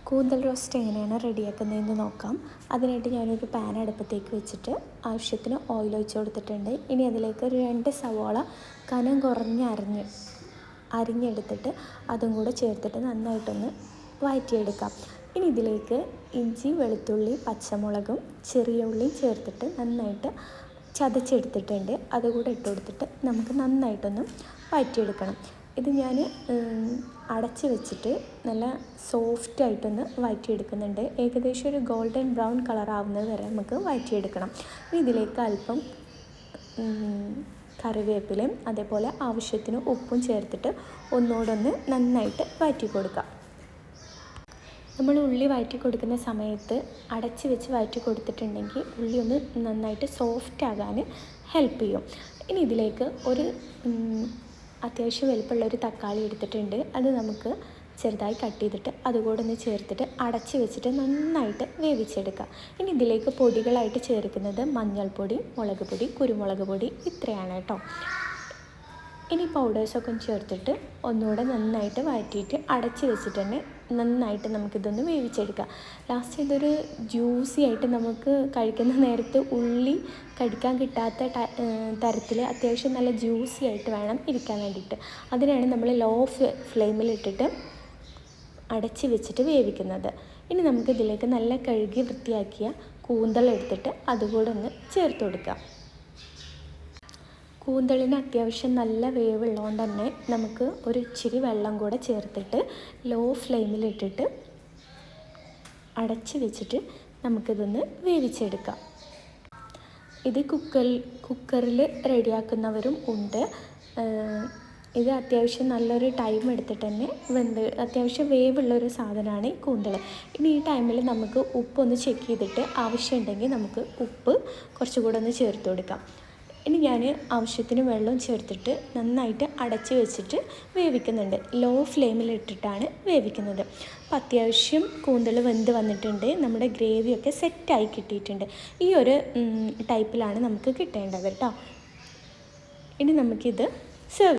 കൂന്തൽ റോസ്റ്റ് എങ്ങനെയാണ് റെഡിയാക്കുന്നതെന്ന് നോക്കാം. അതിനായിട്ട് ഞാനൊരു പാൻ അടുപ്പത്തേക്ക് വെച്ചിട്ട് ആവശ്യത്തിന് ഓയിൽ ഒഴിച്ച് കൊടുത്തിട്ടുണ്ട്. ഇനി അതിലേക്ക് ഒരു 2 സവാള കനം കുറഞ്ഞ് അരിഞ്ഞെടുത്തിട്ട് അതും കൂടെ ചേർത്തിട്ട് നന്നായിട്ടൊന്ന് വഴറ്റിയെടുക്കാം. ഇനി ഇതിലേക്ക് ഇഞ്ചി, വെളുത്തുള്ളി, പച്ചമുളകും ചെറിയ ഉള്ളിയും ചേർത്തിട്ട് നന്നായിട്ട് ചതച്ചെടുത്തിട്ടുണ്ട്. അതുകൂടെ ഇട്ട് കൊടുത്തിട്ട് നമുക്ക് നന്നായിട്ടൊന്ന് വഴറ്റിയെടുക്കണം. ഇത് ഞാൻ അടച്ച് വെച്ചിട്ട് നല്ല സോഫ്റ്റായിട്ടൊന്ന് വഴറ്റിയെടുക്കുന്നുണ്ട്. ഏകദേശം ഒരു ഗോൾഡൻ ബ്രൗൺ കളർ ആവുന്നത് വരെ നമുക്ക് വഴറ്റിയെടുക്കണം. ഇതിലേക്ക് അല്പം കറിവേപ്പിലയും അതേപോലെ ആവശ്യത്തിന് ഉപ്പും ചേർത്തിട്ട് ഒന്നുകൂടെ നന്നായിട്ട് വഴറ്റി കൊടുക്കാം. നമ്മൾ ഉള്ളി വഴറ്റി കൊടുക്കുന്ന സമയത്ത് അടച്ച് വെച്ച് വഴറ്റി കൊടുത്തിട്ടുണ്ടെങ്കിൽ ഉള്ളി ഒന്ന് നന്നായിട്ട് സോഫ്റ്റ് ആകാൻ ഹെൽപ്പ് ചെയ്യും. ഇനി ഇതിലേക്ക് ഒരു അത്യാവശ്യം വലുപ്പമുള്ളൊരു തക്കാളി എടുത്തിട്ടുണ്ട്. അത് നമുക്ക് ചെറുതായി കട്ട് ചെയ്തിട്ട് അതുകൂടെ ഒന്ന് ചേർത്തിട്ട് അടച്ച് വെച്ചിട്ട് നന്നായിട്ട് വേവിച്ചെടുക്കാം. ഇനി ഇതിലേക്ക് പൊടികളായിട്ട് ചേർക്കുന്നത് മഞ്ഞൾപ്പൊടി, മുളക് പൊടി, കുരുമുളക് പൊടി ഇത്രയാണ് കേട്ടോ. ഇനി പൗഡേഴ്സൊക്കെ ചേർത്തിട്ട് ഒന്നുകൂടെ നന്നായിട്ട് വഴറ്റിയിട്ട് അടച്ച് വെച്ചിട്ട് തന്നെ നന്നായിട്ട് നമുക്കിതൊന്ന് വേവിച്ചെടുക്കാം. ലാസ്റ്റ് ഇതൊരു ജ്യൂസി ആയിട്ട് നമുക്ക് കഴിക്കുന്ന നേരത്ത് ഉള്ളി കഴിക്കാൻ കിട്ടാത്ത തരത്തിൽ അത്യാവശ്യം നല്ല ജ്യൂസി ആയിട്ട് വേണം ഇരിക്കാൻ വേണ്ടിയിട്ട്. അതിനാണ് നമ്മൾ ലോ ഫ്ലെയിമിലിട്ടിട്ട് അടച്ച് വെച്ചിട്ട് വേവിക്കുന്നത്. ഇനി നമുക്കിതിലേക്ക് നല്ല കഴുകി വൃത്തിയാക്കിയ കൂന്തൽ എടുത്തിട്ട് അതുകൂടെ ഒന്ന് ചേർത്ത് കൊടുക്കാം. കൂന്തളിന് അത്യാവശ്യം നല്ല വേവുള്ളതുകൊണ്ട് തന്നെ നമുക്ക് ഒരു ഇച്ചിരി വെള്ളം കൂടെ ചേർത്തിട്ട് ലോ ഫ്ലെയിമിലിട്ടിട്ട് അടച്ച് വെച്ചിട്ട് നമുക്കിതൊന്ന് വേവിച്ചെടുക്കാം. ഇത് കുക്കറിൽ റെഡിയാക്കുന്നവരും ഉണ്ട്. ഇത് അത്യാവശ്യം നല്ലൊരു ടൈം എടുത്തിട്ട് തന്നെ അത്യാവശ്യം വേവുള്ളൊരു സാധനമാണ് ഈ കൂന്തൽ. ഇനി ഈ ടൈമിൽ നമുക്ക് ഉപ്പൊന്ന് ചെക്ക് ചെയ്തിട്ട് ആവശ്യമുണ്ടെങ്കിൽ നമുക്ക് ഉപ്പ് കുറച്ചുകൂടെ ഒന്ന് ചേർത്ത് കൊടുക്കാം. ഇനി ഞാൻ ആവശ്യത്തിന് വെള്ളം ചേർത്തിട്ട് നന്നായിട്ട് അടച്ച് വെച്ചിട്ട് വേവിക്കുന്നുണ്ട്. ലോ ഫ്ലെയിമിലിട്ടിട്ടാണ് വേവിക്കുന്നത്. അപ്പോൾ അത്യാവശ്യം കൂന്തൽ വെന്ത് വന്നിട്ടുണ്ട്. നമ്മുടെ ഗ്രേവിയൊക്കെ സെറ്റായി കിട്ടിയിട്ടുണ്ട്. ഈ ഒരു ടൈപ്പിലാണ് നമുക്ക് കിട്ടേണ്ടത് കേട്ടോ. ഇനി നമുക്കിത് സെർവ്